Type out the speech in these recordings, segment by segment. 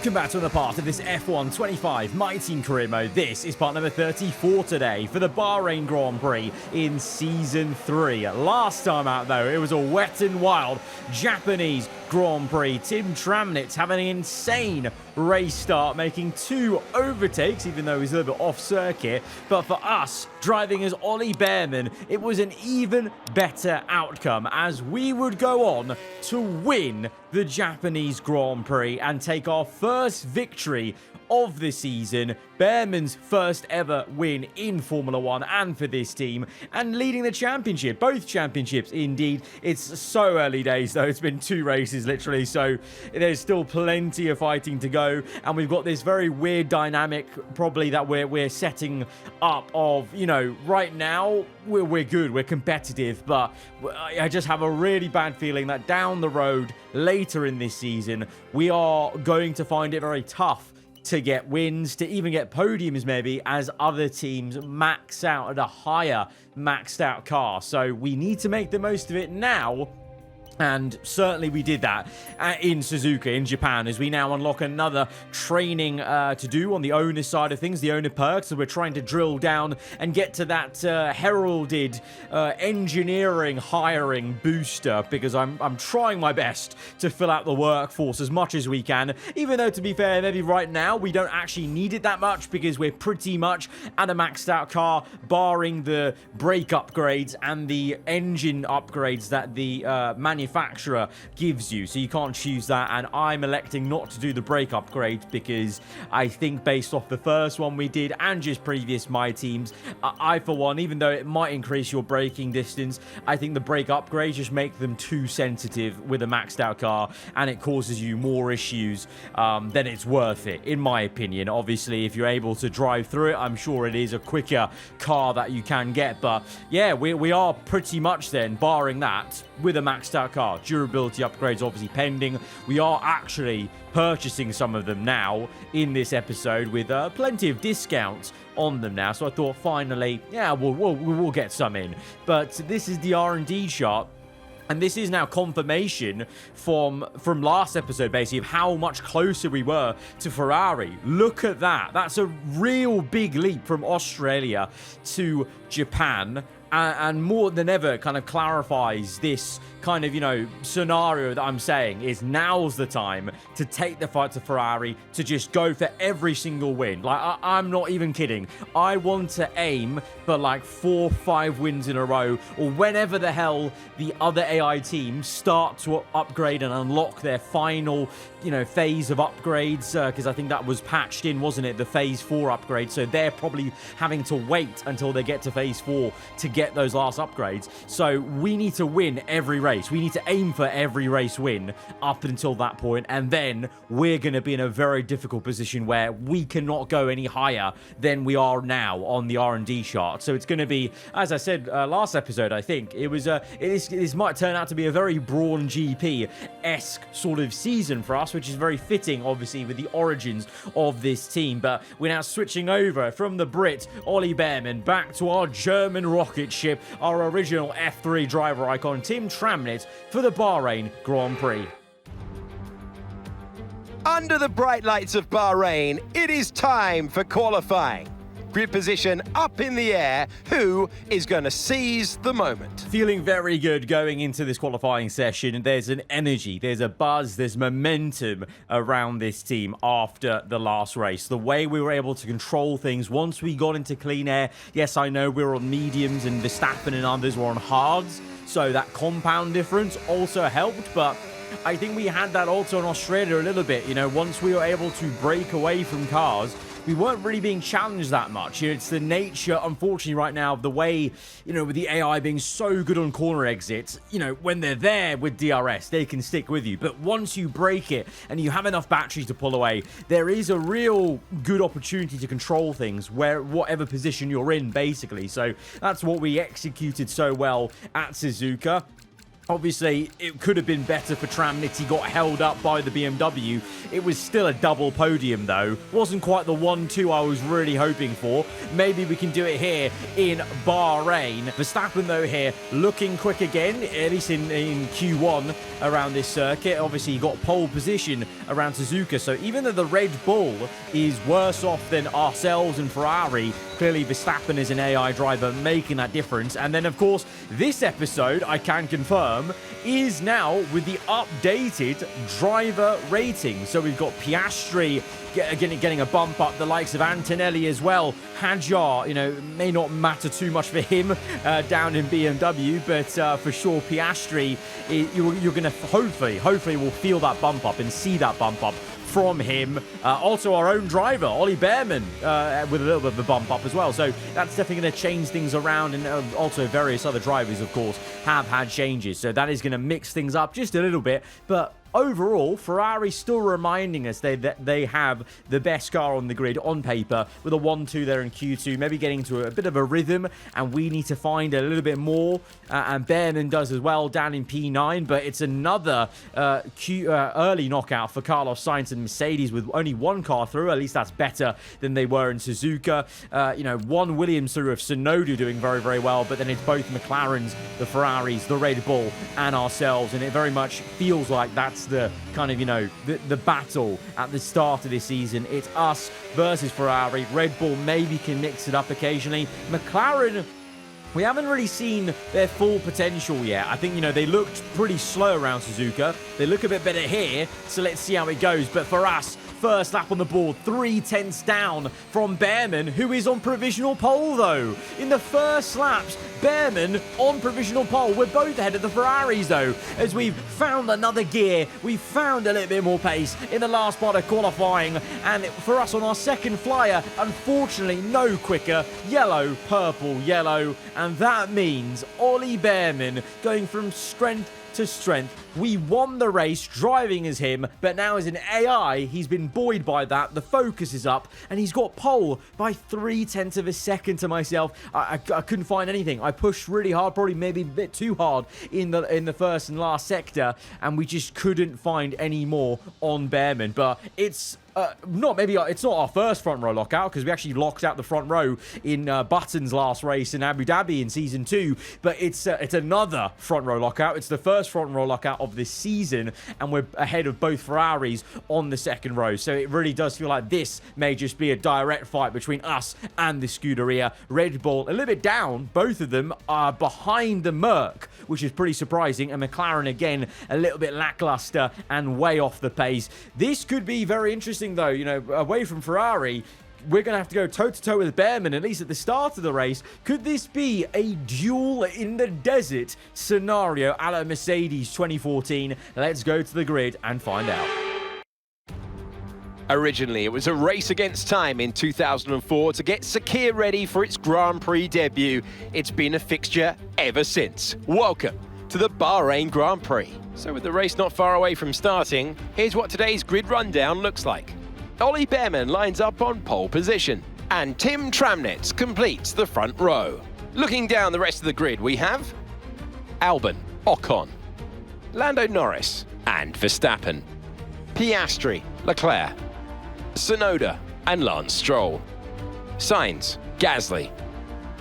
Welcome back to another part of this F1 25 My Team Career Mode. This is part number 34 today for the Bahrain Grand Prix in Season 3. Last time out, though, it was a wet and wild Japanese Grand Prix. Tim Tramnitz having an insane race start, making 2 overtakes, even though he's a little bit off circuit. But for us, driving as Ollie Bearman, it was an even better outcome, as we would go on to win the Japanese Grand Prix and take our first victory of the season, Bearman's first ever win in Formula 1 and for this team, and leading the championship, both championships indeed. It's so early days though, it's been 2 races literally, so there's still plenty of fighting to go, and we've got this very weird dynamic probably that we're setting up of, you know, right now we're good, we're competitive, but I just have a really bad feeling that down the road later in this season we are going to find it very tough to get wins, to even get podiums maybe, as other teams max out at a higher maxed out car. So we need to make the most of it now. And certainly we did that in Suzuka in Japan, as we now unlock another training to do on the owner side of things, the owner perks. So we're trying to drill down and get to that heralded engineering hiring booster, because I'm trying my best to fill out the workforce as much as we can, even though, to be fair, maybe right now we don't actually need it that much, because we're pretty much at a maxed out car, barring the brake upgrades and the engine upgrades that the manufacturer gives you. So you can't choose that, and I'm electing not to do the brake upgrade, because I think based off the first one we did and just previous my teams, I for one, even though it might increase your braking distance, I think the brake upgrades just make them too sensitive with a maxed out car, and it causes you more issues than it's worth it, in my opinion. Obviously, if you're able to drive through it, I'm sure it is a quicker car that you can get, but yeah, we are pretty much then, barring that, with a maxed out car. Durability upgrades obviously pending. We are actually purchasing some of them now in this episode with plenty of discounts on them now. So I thought finally, yeah, we'll get some in. But this is the R&D chart. And this is now confirmation from last episode, basically, of how much closer we were to Ferrari. Look at that. That's a real big leap from Australia to Japan. And more than ever kind of clarifies this kind of, you know, scenario that I'm saying is now's the time to take the fight to Ferrari, to just go for every single win. Like, I'm not even kidding. I want to aim for like 4 or 5 wins in a row, or whenever the hell the other AI teams start to upgrade and unlock their final, you know, phase of upgrades, because I think that was patched in, wasn't it? The phase 4 upgrade. So they're probably having to wait until they get to phase 4 to get those last upgrades. So we need to win every race. We need to aim for every race win up until that point, and then we're going to be in a very difficult position where we cannot go any higher than we are now on the R&D chart. So it's going to be, as I said last episode, I think it was this might turn out to be a very Brawn GP-esque sort of season for us, which is very fitting obviously with the origins of this team. But we're now switching over from the Brit Ollie Bearman back to our German rocket ship, our original F3 driver icon, Tim Tramnitz, for the Bahrain Grand Prix. Under the bright lights of Bahrain, it is time for qualifying. Grid position up in the air. Who is going to seize the moment? Feeling very good going into this qualifying session. There's an energy, there's a buzz, there's momentum around this team after the last race. The way we were able to control things once we got into clean air. Yes, I know we were on mediums and Verstappen and others were on hards, so that compound difference also helped, but I think we had that also in Australia a little bit. You know, once we were able to break away from cars, we weren't really being challenged that much. You know, it's the nature, unfortunately, right now, of the way, you know, with the AI being so good on corner exits, you know, when they're there with DRS, they can stick with you. But once you break it and you have enough battery to pull away, there is a real good opportunity to control things whatever position you're in, basically. So that's what we executed so well at Suzuka. Obviously, it could have been better for Tramnitz. He got held up by the BMW. It was still a double podium, though. Wasn't quite the 1-2 I was really hoping for. Maybe we can do it here in Bahrain. Verstappen, though, here looking quick again, at least in Q1 around this circuit. Obviously, he got pole position around Suzuka. So even though the Red Bull is worse off than ourselves and Ferrari, clearly Verstappen is an AI driver making that difference. And then, of course, this episode, I can confirm, is now with the updated driver rating. So we've got Piastri getting a bump up, the likes of Antonelli as well. Hadjar, may not matter too much for him down in BMW, but for sure Piastri, you're going to hopefully will feel that bump up and see that bump up from him. Also our own driver, Ollie Behrman, with a little bit of a bump up as well. So that's definitely going to change things around. And also various other drivers, of course, have had changes. So that is going to mix things up just a little bit. But overall, Ferrari still reminding us that they have the best car on the grid on paper, with a 1-2 there in Q2, maybe getting into a bit of a rhythm, and we need to find a little bit more, and Behrman does as well down in P9, but it's another early knockout for Carlos Sainz and Mercedes with only one car through. At least that's better than they were in Suzuka. One Williams through of Tsunoda doing very, very well, but then it's both McLarens, the Ferraris, the Red Bull, and ourselves, and it very much feels like that's the kind of, the battle at the start of this season. It's us versus Ferrari. Red Bull maybe can mix it up occasionally. McLaren, we haven't really seen their full potential yet. I think, they looked pretty slow around Suzuka. They look a bit better here, so let's see how it goes. But for us, first lap on the board, 3/10 down from Behrman, who is on provisional pole, though. In the first laps, Behrman on provisional pole. We're both ahead of the Ferraris, though, as we've found another gear. We've found a little bit more pace in the last part of qualifying. And for us on our second flyer, unfortunately, no quicker. Yellow, purple, yellow. And that means Ollie Behrman going from strength to strength. We won the race driving as him, but now as an AI, he's been buoyed by that. The focus is up, and he's got pole by 0.3 of a second to myself. I couldn't find anything. I pushed really hard, probably maybe a bit too hard in the first and last sector, and we just couldn't find any more on Behrman. But it's it's not our first front row lockout, because we actually locked out the front row in Button's last race in Abu Dhabi in season 2. But it's another front row lockout. It's the first front row lockout of this season, and we're ahead of both Ferraris on the second row. So it really does feel like this may just be a direct fight between us and the Scuderia. Red Bull a little bit down. Both of them are behind the Merc, which is pretty surprising. And McLaren again a little bit lackluster and way off the pace. This could be very interesting, though. Away from Ferrari, we're going to have to go toe-to-toe with Behrman, at least at the start of the race. Could this be a duel in the desert scenario a la Mercedes 2014? Let's go to the grid and find out. Originally, it was a race against time in 2004 to get Sakir ready for its Grand Prix debut. It's been a fixture ever since. Welcome to the Bahrain Grand Prix. So with the race not far away from starting, here's what today's grid rundown looks like. Ollie Behrman lines up on pole position, and Tim Tramnitz completes the front row. Looking down the rest of the grid, we have Albon, Ocon, Lando Norris, and Verstappen, Piastri, Leclerc, Tsunoda, and Lance Stroll, Sainz, Gasly,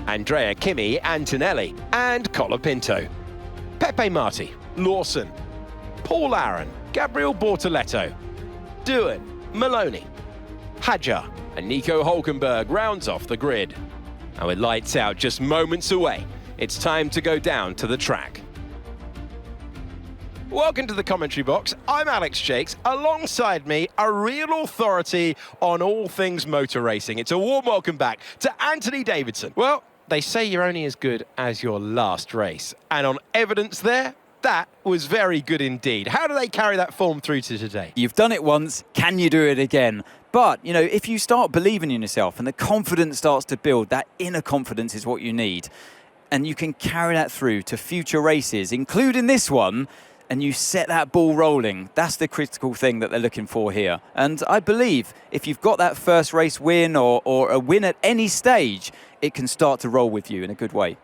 Andrea Kimi, Antonelli, and Colapinto, Pepe Marti, Lawson, Paul Aaron, Gabriel Bortoletto, Duel, Maloney, Hadjar, and Nico Hulkenberg rounds off the grid. And with lights out just moments away, it's time to go down to the track. Welcome to the commentary box. I'm Alex Jakes. Alongside me, a real authority on all things motor racing. It's a warm welcome back to Anthony Davidson. Well, they say you're only as good as your last race. And on evidence there, that was very good indeed. How do they carry that form through to today? You've done it once, can you do it again? But, if you start believing in yourself and the confidence starts to build, that inner confidence is what you need. And you can carry that through to future races, including this one, and you set that ball rolling. That's the critical thing that they're looking for here. And I believe if you've got that first race win or a win at any stage, it can start to roll with you in a good way.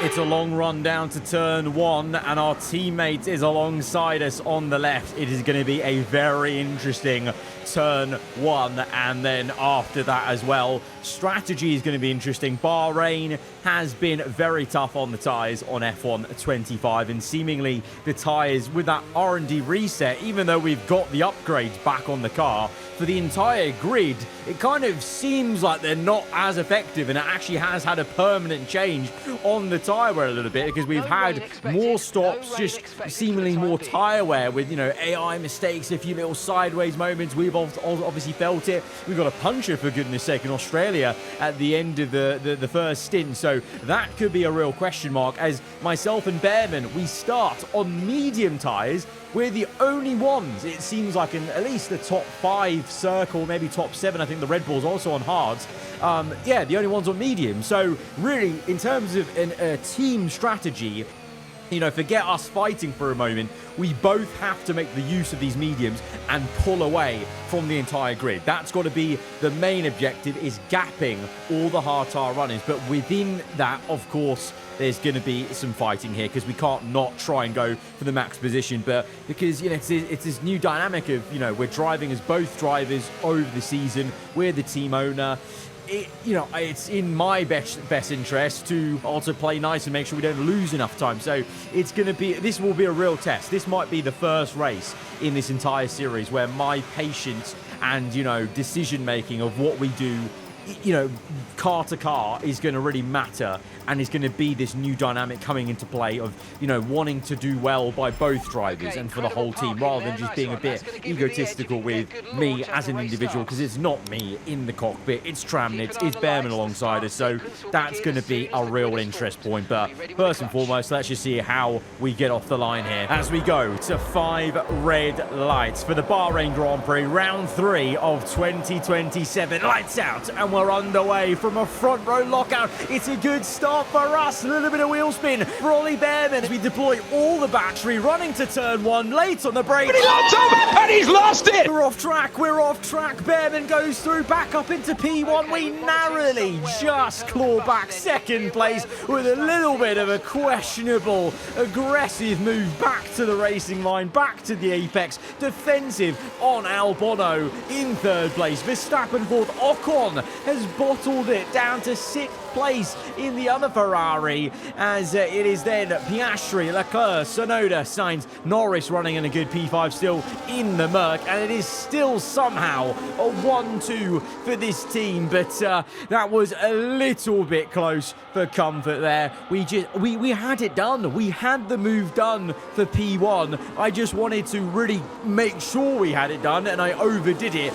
It's a long run down to turn 1, and our teammate is alongside us on the left. It is going to be a very interesting turn 1, and then after that as well, strategy is going to be interesting. Bahrain has been very tough on the tyres on F1 25, and seemingly the tyres with that R&D reset, even though we've got the upgrades back on the car, for the entire grid, it kind of seems like they're not as effective, and it actually has had a permanent change on the tyre wear a little bit, because we've had more stops, just seemingly more tyre wear with, you know, AI mistakes, a few little sideways moments. We've obviously felt it. We've got a puncher, for goodness sake, in Australia at the end of the first stint, so that could be a real question mark, as myself and Bearman, we start on medium tyres. We're the only ones, it seems like, in at least the top 5 circle, maybe top 7. I think the Red Bull's also on hards. Yeah, the only ones on medium. So really, in terms of a team strategy, you know, forget us fighting for a moment. We both have to make the use of these mediums and pull away from the entire grid. That's got to be the main objective, is gapping all the hard tyre runners. But within that, of course, there's going to be some fighting here, because we can't not try and go for the max position. But because, you know, it's this new dynamic of, you know, we're driving as both drivers over the season. We're the team owner. You know, it's in my best interest to also play nice and make sure we don't lose enough time. So it's going to be, this will be a real test. This might be the first race in this entire series where my patience and, you know, decision making of what we do, you know, car to car, is going to really matter, and is going to be this new dynamic coming into play of, you know, wanting to do well by both drivers and for the whole team, rather than just being a bit egotistical with me as an individual, because it's not me in the cockpit, it's Tramnitz, it's Bearman alongside us, so that's going to be a real interest point. But first and foremost, let's just see how we get off the line here as we go to 5 red lights for the Bahrain Grand Prix, round 3 of 2027. Lights out, and we're underway from a front row lockout. It's a good start for us. A little bit of wheel spin for Ollie Bearman as we deploy all the battery, running to turn 1, late on the brake. But he locked up, and he's lost it! We're off track, Bearman goes through, back up into P1. We narrowly just claw back second place with a little bit of a questionable, aggressive move back to the racing line, back to the apex, defensive on Albon in third place. Verstappen fourth. Ocon has bottled it down to 6th place in the other Ferrari, as it is then Piastri, Leclerc, Tsunoda, Sainz, Norris running in a good P5 still in the Merc, and it is still somehow a 1-2 for this team, but that was a little bit close for comfort there. We had it done. We had the move done for P1. I just wanted to really make sure we had it done, and I overdid it.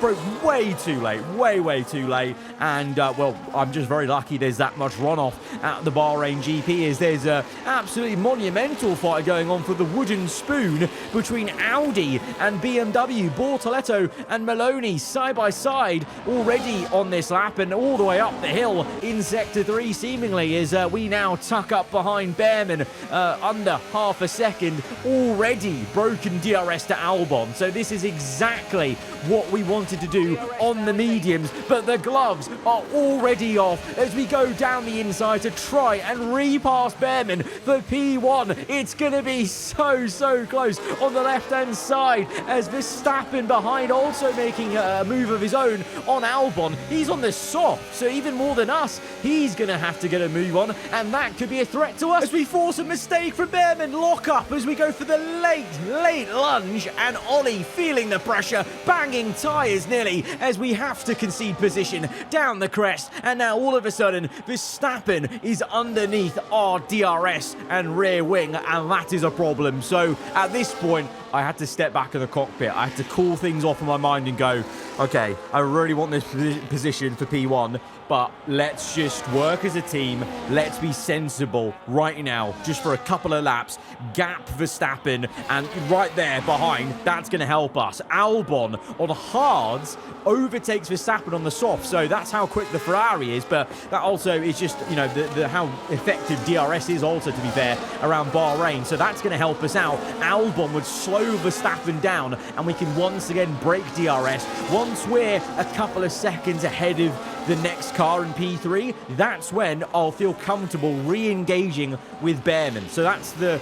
Broke way too late, way too late, and well, I'm just very lucky there's that much runoff at the Bahrain GP, as there's a absolutely monumental fight going on for the wooden spoon between Audi and BMW. Bortoletto and Maloney side by side already on this lap, and all the way up the hill in sector 3 seemingly, as we now tuck up behind Bearman under half a second. Already broken DRS to Albon, so this is exactly what we wanted to do on the mediums, but the gloves are already off as we go down the inside to try and repass Bearman for P1. It's going to be so close on the left-hand side, as Verstappen behind also making a move of his own on Albon. He's on the soft, so even more than us, he's going to have to get a move on, and that could be a threat to us as we force a mistake from Bearman. Lock up as we go for the late lunge, and Ollie feeling the pressure, banging tyres nearly, as we have to concede position down the crest, and now all of a sudden Verstappen is underneath our DRS and rear wing, and that is a problem. So at this point, I had to step back in the cockpit. I had to cool things off in my mind and go, okay, I really want this position for P1, but let's just work as a team. Let's be sensible right now, just for a couple of laps. Gap Verstappen, and right there behind, that's going to help us. Albon on hards overtakes Verstappen on the soft, so that's how quick the Ferrari is, but that also is just, you know, how effective DRS is also, to be fair, around Bahrain, so that's going to help us out. Albon would slow Verstappen down, and we can once again break DRS once we're a couple of seconds ahead of the next car in P3, that's when I'll feel comfortable re-engaging with Bearman. So that's the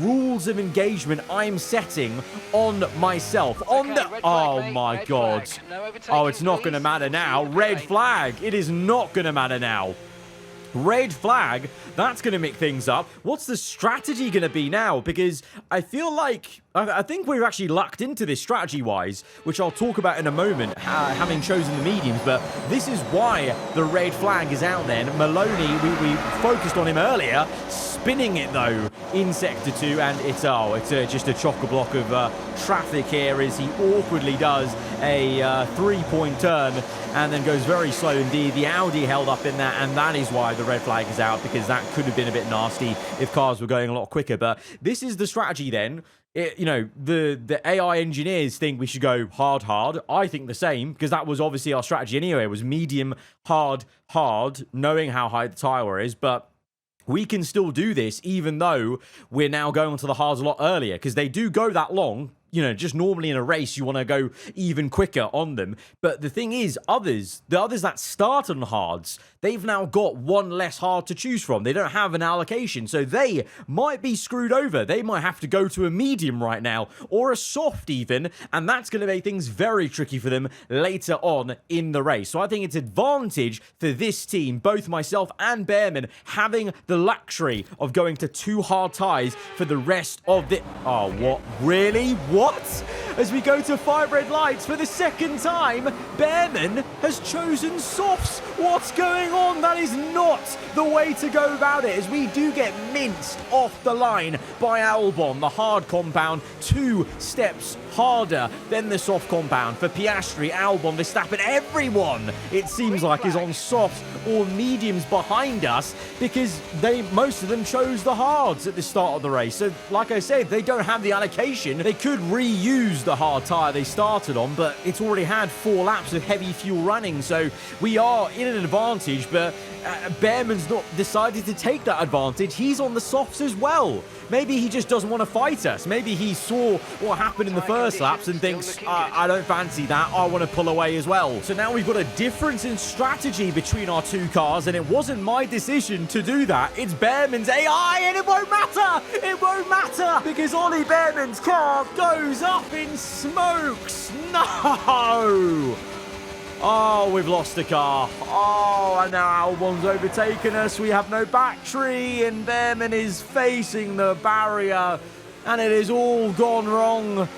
rules of engagement I'm setting on myself. Oh my God. Oh, it's not going to matter now. Red flag. It is not going to matter now. Red flag, that's going to make things up. What's the strategy going to be now? Because I feel like, I think we're actually lucked into this strategy-wise, which I'll talk about in a moment, having chosen the mediums, but this is why the red flag is out then. Maloney, we focused on him earlier, spinning it though in Sector 2, and it's just a chock-a-block of traffic here as he awkwardly does a three-point turn and then goes very slow indeed. The Audi held up in that, and that is why the red flag is out, because that could have been a bit nasty if cars were going a lot quicker. But this is the strategy then. The AI engineers think we should go hard. I think the same, because that was obviously our strategy anyway. It was medium, hard, knowing how high the tire is, but we can still do this even though we're now going onto the hards a lot earlier, because they do go that long. Just normally in a race, you want to go even quicker on them. But the thing is, the others that start on hards, they've now got one less hard to choose from. They don't have an allocation, so they might be screwed over. They might have to go to a medium right now, or a soft even, and that's going to make things very tricky for them later on in the race. So I think it's advantage for this team, both myself and Bearman, having the luxury of going to 2 hard tyres for the rest of the... Oh, what? Really? What? As we go to 5 red lights for the second time, Bearman has chosen softs. What's going on? That is not the way to go about it, as we do get minced off the line by Albon. The hard compound 2 steps harder than the soft compound for Piastri, Albon, Verstappen. Everyone, it seems like, is on softs or mediums behind us, because most of them chose the hards at the start of the race. So like I said, they don't have the allocation. They could reuse the hard tyre they started on, but it's already had 4 laps of heavy fuel running, so we are in an advantage. But Bearman's not decided to take that advantage. He's on the softs as well. Maybe he just doesn't want to fight us. Maybe he saw what happened in the first laps and thinks, I don't fancy that. I want to pull away as well. So now we've got a difference in strategy between our 2 cars, and it wasn't my decision to do that. It's Bearman's AI, and it won't matter. It won't matter, because Ollie Bearman's car goes up in smokes. No! Oh, we've lost the car. Oh, and now Albon's overtaken us. We have no battery, and Bearman is facing the barrier, and it has all gone wrong.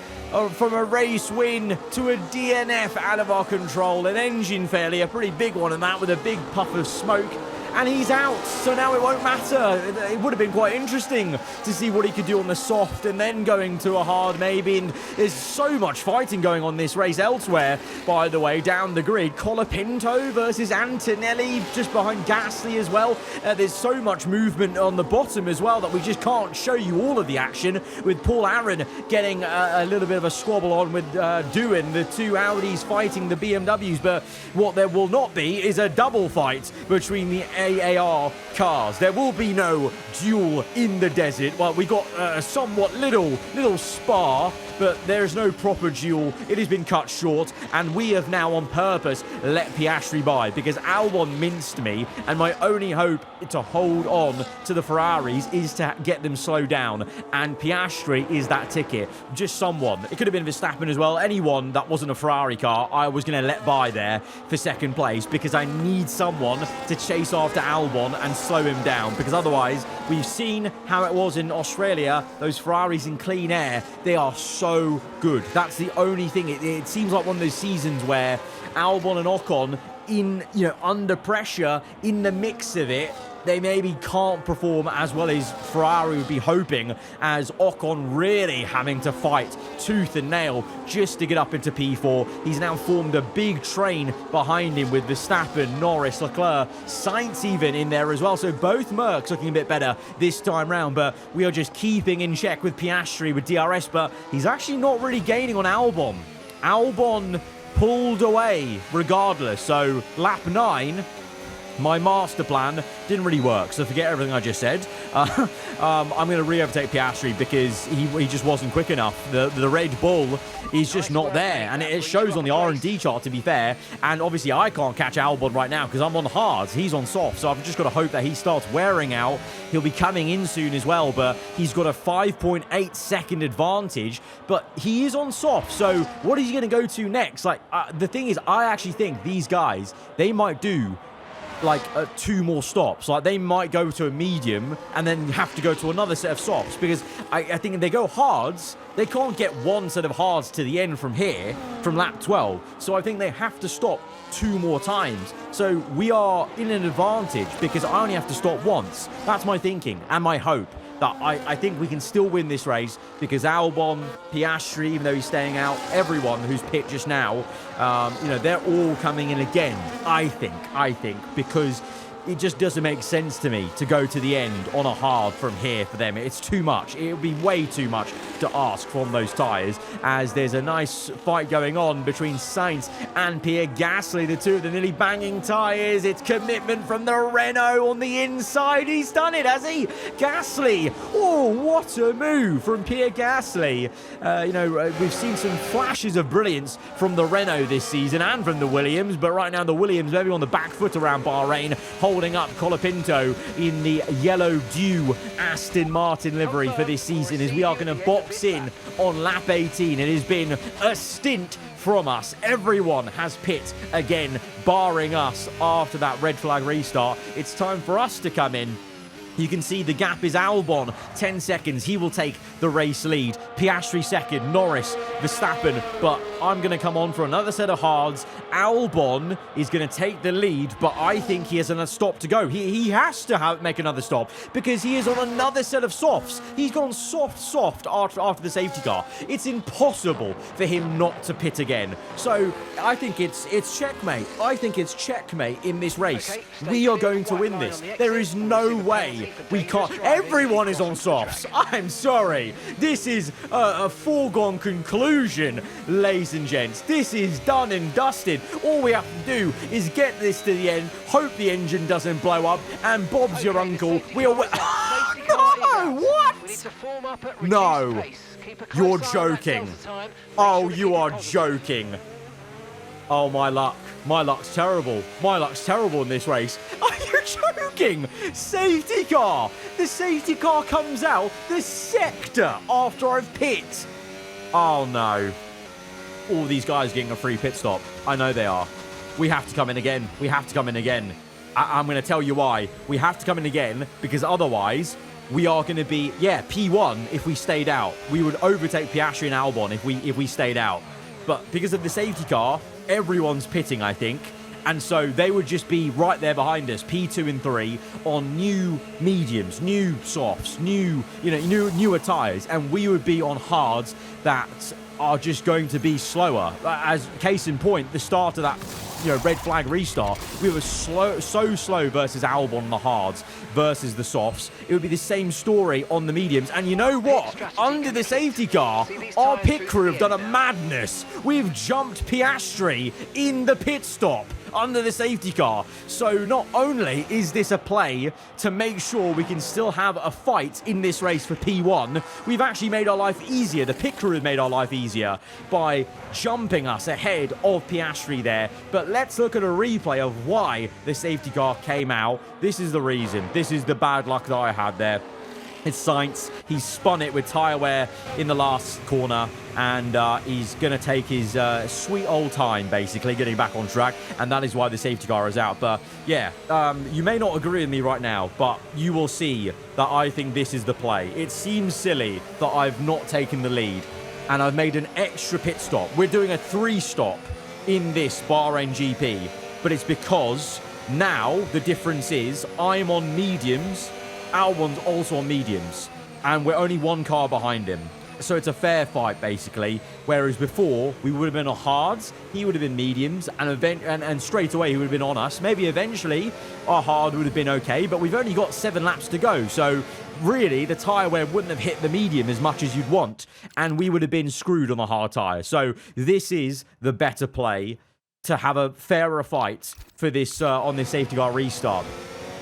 From a race win to a DNF out of our control. An engine failure, a pretty big one, and that with a big puff of smoke. And he's out, so now it won't matter. It would have been quite interesting to see what he could do on the soft and then going to a hard maybe. And there's so much fighting going on this race elsewhere, by the way, down the grid. Colapinto versus Antonelli just behind Gasly as well. There's so much movement on the bottom as well that we just can't show you all of the action, with Paul Aaron getting a little bit of a squabble on with Duel, the 2 Audis fighting the BMWs. But what there will not be is a double fight between the AAR cars. There will be no duel in the desert. Well, we got a somewhat little spar, but there's no proper duel. It has been cut short, and we have now on purpose let Piastri by, because Albon minced me, and my only hope to hold on to the Ferraris is to get them slowed down, and Piastri is that ticket. Just someone. It could have been Verstappen as well. Anyone that wasn't a Ferrari car, I was going to let by there for second place, because I need someone to chase after Albon and slow him down, because otherwise, we've seen how it was in Australia. Those Ferraris in clean air, they are so good. That's the only thing. It seems like one of those seasons where Albon and Ocon, under pressure, in the mix of it, they maybe can't perform as well as Ferrari would be hoping, as Ocon really having to fight tooth and nail just to get up into P4. He's now formed a big train behind him with Verstappen, Norris, Leclerc, Sainz even in there as well. So both Mercs looking a bit better this time round, but we are just keeping in check with Piastri, with DRS, but he's actually not really gaining on Albon. Albon pulled away regardless. So lap 9, My master plan didn't really work, so forget everything I just said. I'm going to re-overtake Piastri because he just wasn't quick enough. The Red Bull is just not there, and it shows on the R&D chart, to be fair. And obviously, I can't catch Albon right now because I'm on hards. He's on soft, so I've just got to hope that he starts wearing out. He'll be coming in soon as well, but he's got a 5.8 second advantage, but he is on soft, so what is he going to go to next? Like, the thing is, I actually think these guys, they might do like 2 more stops. Like, they might go to a medium and then have to go to another set of softs, because I think if they go hards, they can't get one set of hards to the end from here, from lap 12. So I think they have to stop 2 more times. So we are in an advantage because I only have to stop once. That's my thinking and my hope, that I think we can still win this race, because Albon, Piastri, even though he's staying out, everyone who's pit just now, you know, they're all coming in again, I think, because it just doesn't make sense to me to go to the end on a hard from here for them. It's too much. It would be way too much to ask from those tyres, as there's a nice fight going on between Sainz and Pierre Gasly, the two of them nearly banging tyres. It's commitment from the Renault on the inside. He's done it, has he? Gasly. Oh, what a move from Pierre Gasly. You know, we've seen some flashes of brilliance from the Renault this season and from the Williams, but right now the Williams maybe on the back foot around Bahrain, holding up Colapinto in the yellow dew Aston Martin livery for this season, as we are going to box in on lap 18. It has been a stint from us. Everyone has pit again, barring us after that red flag restart. It's time for us to come in. You can see the gap is Albon, 10 seconds. He will take the race lead. Piastri second, Norris, Verstappen. But I'm going to come on for another set of hards. Albon is going to take the lead, but I think he has another stop to go. He has to make another stop because he is on another set of softs. He's gone soft after the safety car. It's impossible for him not to pit again. So I think it's checkmate. I think it's checkmate in this race. We are going to win this. There is no way we can't. Everyone is on softs. I'm sorry. This is a foregone conclusion, ladies and gents. This is done and dusted. All we have to do is get this to the end, hope the engine doesn't blow up, and Bob's your uncle. We'll... No! What? No. You're joking. Oh, you are joking. Oh, my luck. My luck's terrible. My luck's terrible in this race. Are you joking? Safety car. The safety car comes out the sector after I've pit. Oh, no. All these guys getting a free pit stop. I know they are. We have to come in again. We have to come in again. I'm going to tell you why. We have to come in again, because otherwise we are going to be, P1 if we stayed out. We would overtake Piastri and Albon if we stayed out. But because of the safety car, everyone's pitting, I think. And so they would just be right there behind us, P2 and 3, on new mediums, new softs, newer tyres. And we would be on hards that are just going to be slower. As case in point, the start of that red flag restart, we were so slow versus Albon on the hards versus the softs. It would be the same story on the mediums. And you know what? Under the safety car, our pit crew have done a madness. We've jumped Piastri in the pit stop under the safety car. So not only is this a play to make sure we can still have a fight in this race for P1, we've actually made our life easier. The pit crew have made our life easier by jumping us ahead of Piastri there. But let's look at a replay of why the safety car came out. This is the reason. This is the bad luck that I had there. It's Sainz. He spun it with tyre wear in the last corner, and he's going to take his sweet old time, basically, getting back on track, and that is why the safety car is out. But, yeah, you may not agree with me right now, but you will see that I think this is the play. It seems silly that I've not taken the lead, and I've made an extra pit stop. We're doing a 3-stop in this Bahrain GP, but it's because now the difference is I'm on mediums, Albon's also on mediums, and we're only one car behind him. So it's a fair fight, basically. Whereas before, we would have been on hards, he would have been mediums, and straight away he would have been on us. Maybe eventually our hard would have been okay, but we've only got 7 laps to go. So really, the tyre wear wouldn't have hit the medium as much as you'd want, and we would have been screwed on the hard tyre. So this is the better play to have a fairer fight for this on this safety car restart.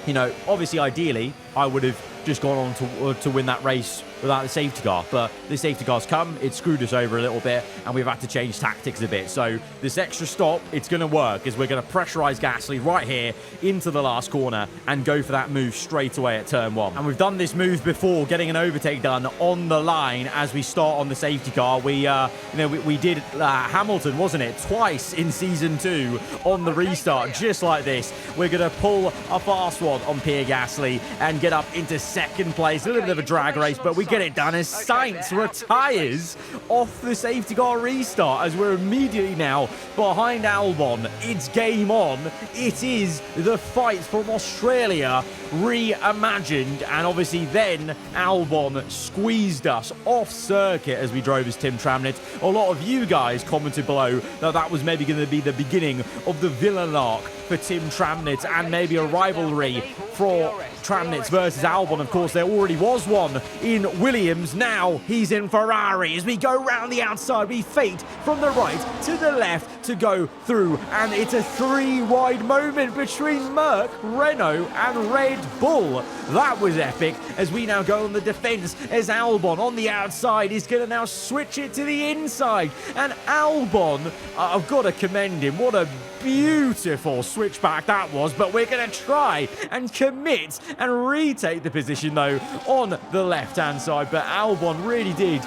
You know, obviously, ideally, I would have just gone on to win that race without the safety car. But the safety car's come, it screwed us over a little bit, and we've had to change tactics a bit. So this extra stop, it's going to work, as we're going to pressurize Gasly right here into the last corner and go for that move straight away at turn 1. And we've done this move before, getting an overtake done on the line as we start on the safety car. We did Hamilton, wasn't it, twice in season 2 on the restart, just like this. We're going to pull a fast one on Pierre Gasly and get up into second place. A little bit of a drag race, but we get it done as Sainz retires off the safety car restart, as we're immediately now behind Albon. It's game on. It is the fight from Australia reimagined, and obviously then Albon squeezed us off circuit as we drove as Tim Tramnitz. A lot of you guys commented below that that was maybe going to be the beginning of the villain arc for Tim Tramnitz, and maybe a rivalry for Tramnitz versus Albon. Of course, there already was one in Williams. Now he's in Ferrari. As we go round the outside, we fade from the right to the left to go through, and it's a 3-wide moment between Merc, Renault and Red Bull. That was epic, as we now go on the defense, as Albon on the outside is going to now switch it to the inside. And Albon, I've got to commend him. What a beautiful switchback that was, but we're going to try and commit and retake the position though on the left-hand side. But Albon really did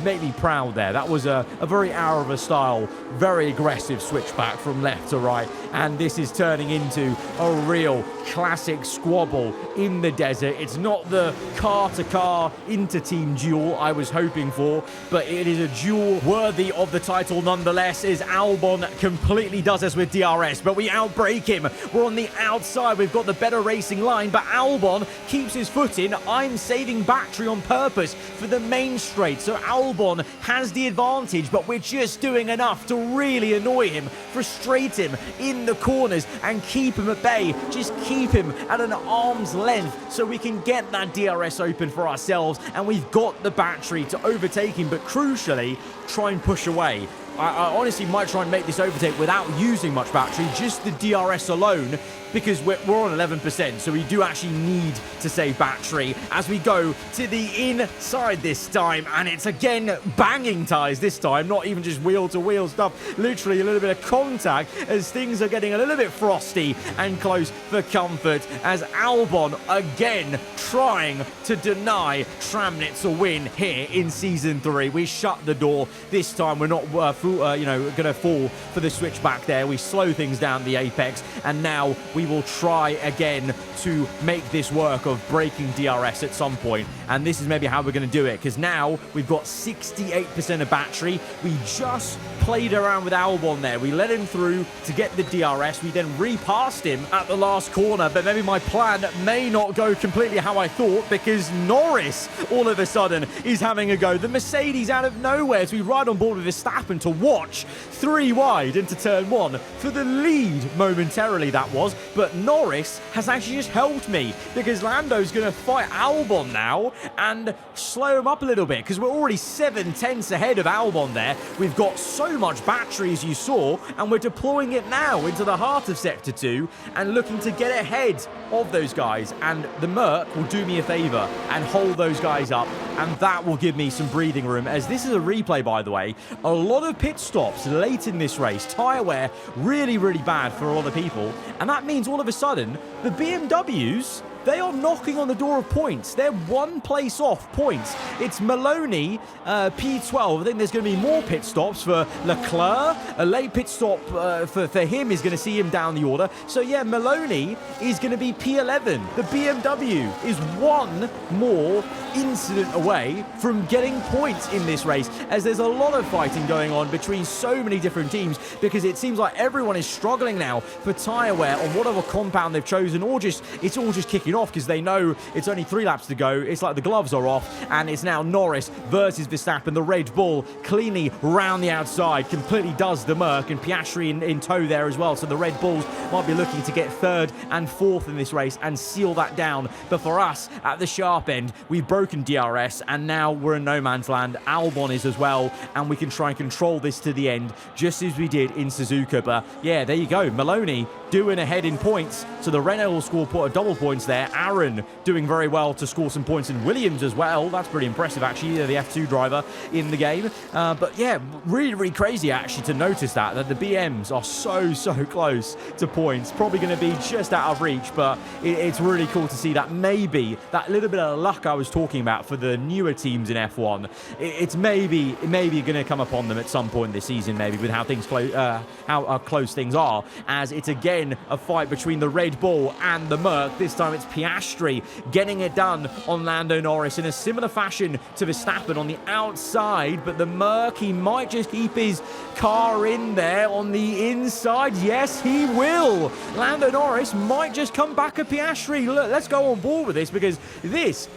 make me proud there. That was a very aarava style, very aggressive switchback from left to right, and this is turning into a real classic squabble in the desert. It's not the car-to-car inter-team duel I was hoping for, but it is a duel worthy of the title nonetheless, as Albon completely does us with DRS, but we outbrake him. We're on the outside, we've got the better racing line, but Albon keeps his foot in. I'm saving battery on purpose for the main straight, so Albon has the advantage, but we're just doing enough to really annoy him, frustrate him in the corners, and keep him at bay. Just keep him at an arm's length so we can get that DRS open for ourselves, and we've got the battery to overtake him, but crucially, try and push away. I honestly might try and make this overtake without using much battery, just the DRS alone, because we're on 11%, so we do actually need to save battery as we go to the inside this time, and it's again banging tyres this time, not even just wheel-to-wheel stuff, literally a little bit of contact as things are getting a little bit frosty and close for comfort, as Albon again trying to deny Tramnitz a win here in Season 3. We shut the door. This time we're not going to fall for the switchback there. We slow things down the apex, and now we will try again to make this work of breaking DRS at some point. And this is maybe how we're going to do it, because now we've got 68% of battery. We just played around with Albon there. We let him through to get the DRS. We then repassed him at the last corner, but maybe my plan may not go completely how I thought, because Norris all of a sudden is having a go. The Mercedes out of nowhere, as we ride on board with Verstappen to watch 3 wide into turn 1 for the lead momentarily, that was. But Norris has actually just helped me, because Lando's going to fight Albon now and slow him up a little bit, because we're already 7/10 ahead of Albon there. We've got so much battery, as you saw, and we're deploying it now into the heart of Sector 2 and looking to get ahead of those guys. And the Merc will do me a favor and hold those guys up, and that will give me some breathing room, as this is a replay, by the way. A lot of pit stops late in this race, tyre wear really, really bad for a lot of people, and that means all of a sudden the BMWs, they are knocking on the door of points. They're 1 place off points. It's Maloney, P12. I think there's going to be more pit stops for Leclerc. A late pit stop for him is going to see him down the order. So yeah, Maloney is going to be P11. The BMW is 1 more incident away from getting points in this race, as there's a lot of fighting going on between so many different teams, because it seems like everyone is struggling now for tyre wear on whatever compound they've chosen, or just it's all just kicking been off because they know it's only 3 laps to go. It's like the gloves are off, and it's now Norris versus Verstappen. The Red Bull cleanly round the outside, completely does the Merc, and Piastri in tow there as well. So the Red Bulls might be looking to get 3rd and 4th in this race and seal that down. But for us, at the sharp end, we've broken DRS, and now we're in no man's land. Albon is as well, and we can try and control this to the end, just as we did in Suzuka. But yeah, there you go. Maloney doing ahead in points, so the Renault will score double points there. Aaron doing very well to score some points, in Williams as well. That's pretty impressive, actually, the F2 driver in the game. But yeah, really crazy, actually, to notice that the BMs are so close to points. Probably going to be just out of reach, but it's really cool to see that maybe that little bit of luck I was talking about for the newer teams in F1, it's maybe going to come upon them at some point this season, maybe, with how things how close things are, as it's again a fight between the Red Bull and the Merc. This time it's Piastri getting it done on Lando Norris in a similar fashion to Verstappen on the outside, but the Merc, he might just keep his car in there on the inside. Yes, he will. Lando Norris might just come back at Piastri. Look, let's go on board with this, because this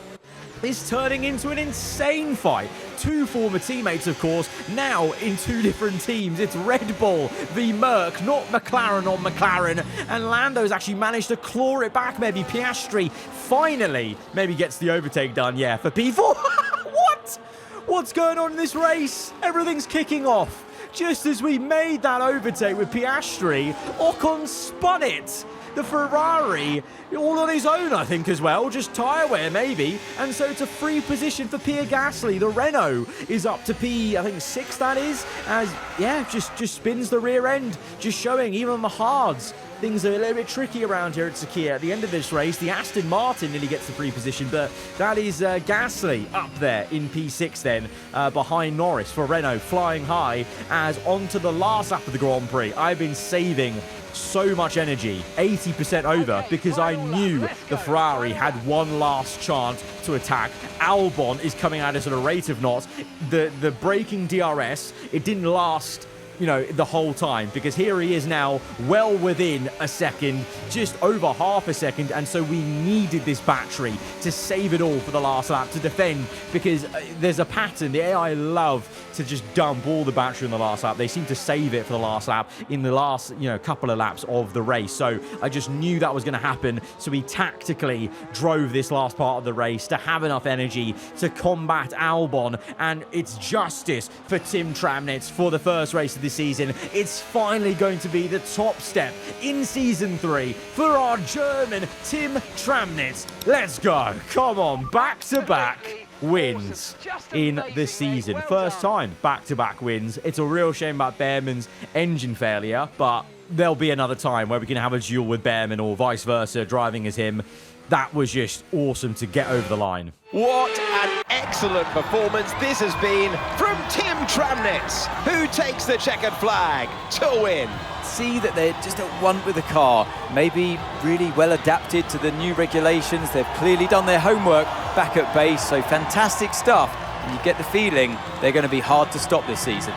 is turning into an insane fight. 2 former teammates, of course, now in 2 different teams. It's Red Bull v Merc, not McLaren on McLaren. And Lando's actually managed to claw it back. Maybe Piastri finally maybe gets the overtake done. Yeah, for P4. What? What's going on in this race? Everything's kicking off. Just as we made that overtake with Piastri, Ocon spun it. The Ferrari, all on his own, I think, as well. Just tyre wear, maybe. And so it's a free position for Pierre Gasly. The Renault is up to I think 6, that is. As, yeah, just spins the rear end. Just showing, even on the hards, things are a little bit tricky around here at Sakhir. At the end of this race, the Aston Martin nearly gets the free position, but that is Gasly up there in P6 then, behind Norris for Renault, flying high as onto the last lap of the Grand Prix. I've been saving so much energy, 80% over, because I knew the Ferrari had one last chance to attack. Albon is coming at us at a rate of knots. The braking DRS, it didn't last, you know, the whole time, because here he is now well within a second, just over half a second, and so we needed this battery to save it all for the last lap, to defend, because there's a pattern. The AI love to just dump all the battery in the last lap. They seem to save it for the last lap in the last, couple of laps of the race. So I just knew that was going to happen. So we tactically drove this last part of the race to have enough energy to combat Albon, and it's justice for Tim Tramnitz for the first race of the season. It's finally going to be the top step in Season 3 for our German Tim Tramnitz. Let's go. Come on, back-to-back wins in the season. First time back-to-back wins. It's a real shame about Behrman's engine failure, but there'll be another time where we can have a duel with Behrman or vice versa, driving as him. That was just awesome to get over the line. What an excellent performance this has been from Tim Tramnitz, who takes the checkered flag to win. See that they're just at one with the car, maybe really well adapted to the new regulations. They've clearly done their homework back at base, so fantastic stuff. And you get the feeling they're going to be hard to stop this season.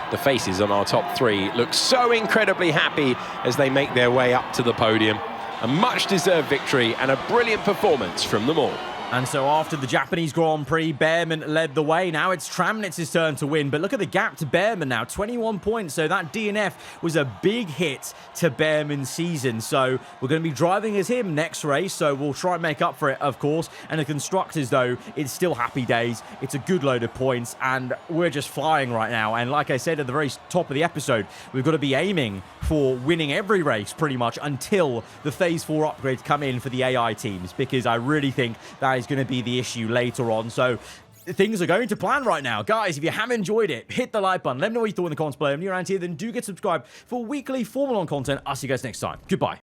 The faces on our top 3 look so incredibly happy as they make their way up to the podium. A much-deserved victory and a brilliant performance from them all. And so after the Japanese Grand Prix, Behrman led the way. Now it's Tramnitz's turn to win. But look at the gap to Behrman now, 21 points. So that DNF was a big hit to Behrman's season. So we're going to be driving as him next race. So we'll try and make up for it, of course. And the constructors, though, it's still happy days. It's a good load of points. And we're just flying right now. And like I said at the very top of the episode, we've got to be aiming for winning every race pretty much until the Phase 4 upgrades come in for the AI teams. Because I really think that is going to be the issue later on. So things are going to plan right now. Guys, if you have enjoyed it, hit the like button. Let me know what you thought in the comments below. If you're around here, then do get subscribed for weekly Formula 1 content. I'll see you guys next time. Goodbye.